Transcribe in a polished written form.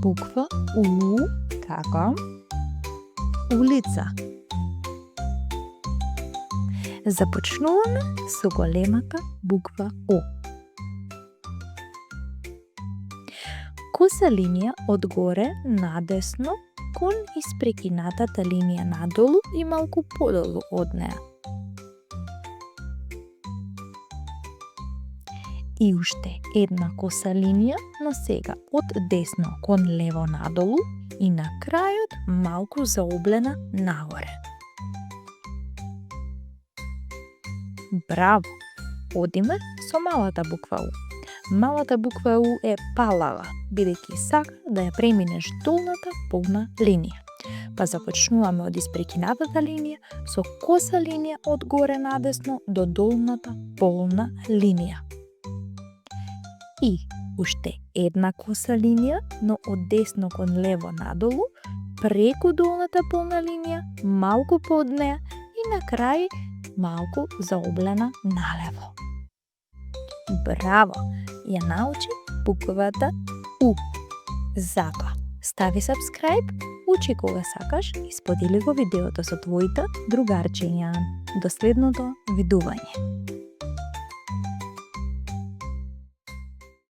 Буква У како улица. Започнуваме со големата буква О. Коса линија од горе надесно кон испрекинатата линија надолу и малку подолу од неа. И уште една коса линија, но сега од десно кон лево надолу и на крајот малку заоблена нагоре. Браво! Одиме со малата буква У. Малата буква У е палава, бидејќи сака да ја преминеш долната полна линија. Па започнуваме од испрекинатата линија со коса линија од горе надесно до долната полна линија. И уште една коса линија, но од десно кон лево надолу, преку долната полна линија, малку под неа и на крај малку заоблена налево. Браво! Ја научи буквата У. Затоа, стави subscribe, учи кога сакаш и сподели го видеото со твоите другарчиња. До следното видување.